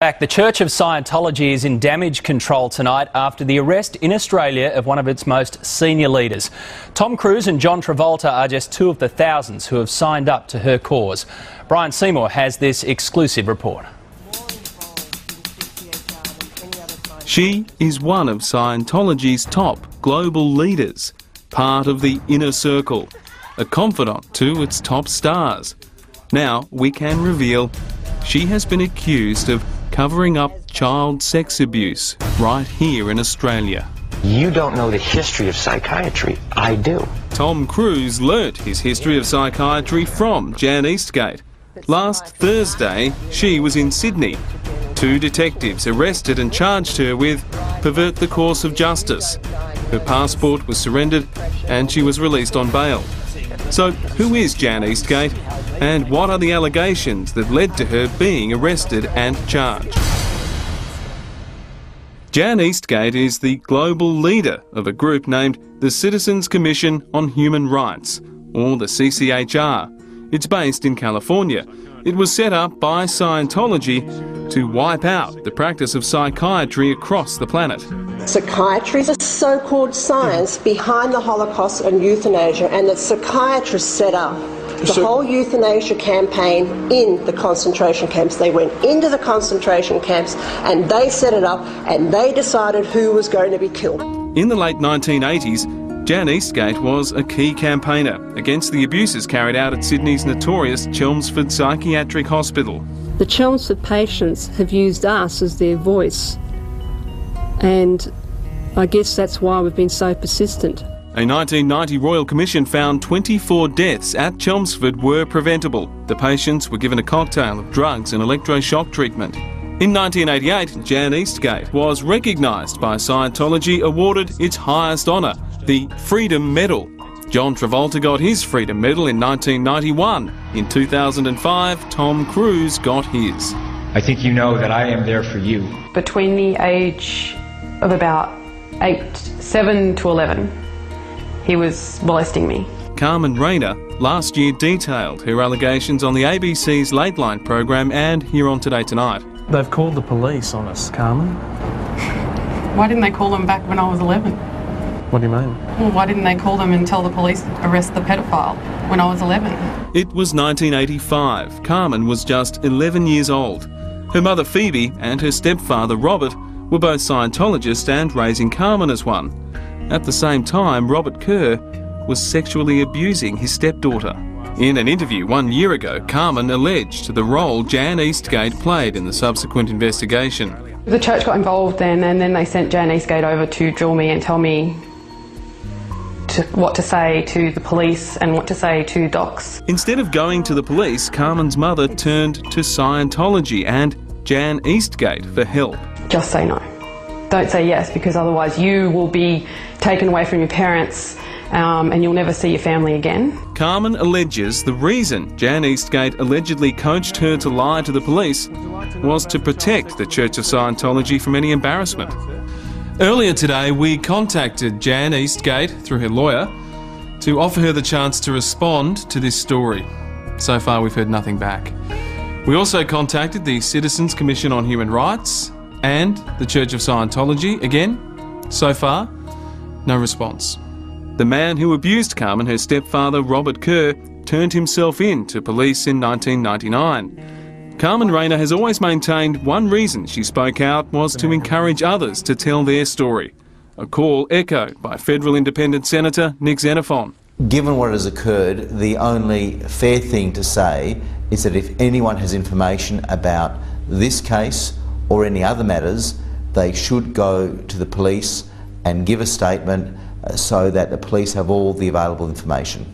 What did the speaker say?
The Church of Scientology is in damage control tonight after the arrest in Australia of one of its most senior leaders. Tom Cruise and John Travolta are just two of the thousands who have signed up to her cause. Brian Seymour has this exclusive report. She is one of Scientology's top global leaders, part of the inner circle, a confidant to its top stars. Now we can reveal she has been accused of covering up child sex abuse right here in Australia. You don't know the history of psychiatry. I do. Tom Cruise learnt his history of psychiatry from Jan Eastgate. Last Thursday, she was in Sydney. Two detectives arrested and charged her with pervert the course of justice. Her passport was surrendered and she was released on bail. So who is Jan Eastgate and what are the allegations that led to her being arrested and charged? Jan Eastgate is the global leader of a group named the Citizens Commission on Human Rights, or the CCHR. It's based in California. It was set up by Scientology to wipe out the practice of psychiatry across the planet. Psychiatry is a so-called science behind the Holocaust and euthanasia, and the psychiatrists set up the whole euthanasia campaign in the concentration camps. They went into the concentration camps and they set it up and they decided who was going to be killed. In the late 1980s, Jan Eastgate was a key campaigner against the abuses carried out at Sydney's notorious Chelmsford Psychiatric Hospital. The Chelmsford patients have used us as their voice, and I guess that's why we've been so persistent. A 1990 Royal Commission found 24 deaths at Chelmsford were preventable. The patients were given a cocktail of drugs and electroshock treatment. In 1988, Jan Eastgate was recognised by Scientology, awarded its highest honour, the Freedom Medal. John Travolta got his Freedom Medal in 1991. In 2005, Tom Cruise got his. I think you know that I am there for you. Between the age of about 7 to 11, he was molesting me. Carmen Rainer last year detailed her allegations on the ABC's Late Line program and here on Today Tonight. They've called the police on us, Carmen. Why didn't they call them back when I was 11? What do you mean? Well, why didn't they call them and tell the police to arrest the pedophile when I was 11? It was 1985. Carmen was just 11 years old. Her mother Phoebe and her stepfather Robert were both Scientologists and raising Carmen as one. At the same time, Robert Kerr was sexually abusing his stepdaughter. In an interview 1 year ago, Carmen alleged the role Jan Eastgate played in the subsequent investigation. The church got involved then, and then they sent Jan Eastgate over to drill me and tell me what to say to the police and what to say to docs. Instead of going to the police, Carmen's mother turned to Scientology and Jan Eastgate for help. Just say no. Don't say yes, because otherwise you will be taken away from your parents and you'll never see your family again. Carmen alleges the reason Jan Eastgate allegedly coached her to lie to the police was to protect the Church of Scientology from any embarrassment. Earlier today, we contacted Jan Eastgate through her lawyer to offer her the chance to respond to this story. So far, we've heard nothing back. We also contacted the Citizens Commission on Human Rights and the Church of Scientology. Again, so far, no response. The man who abused Carmen, her stepfather Robert Kerr, turned himself in to police in 1999. Carmen Rainer has always maintained one reason she spoke out was to encourage others to tell their story. A call echoed by federal independent Senator Nick Xenophon. Given what has occurred, the only fair thing to say is that if anyone has information about this case or any other matters, they should go to the police and give a statement so that the police have all the available information.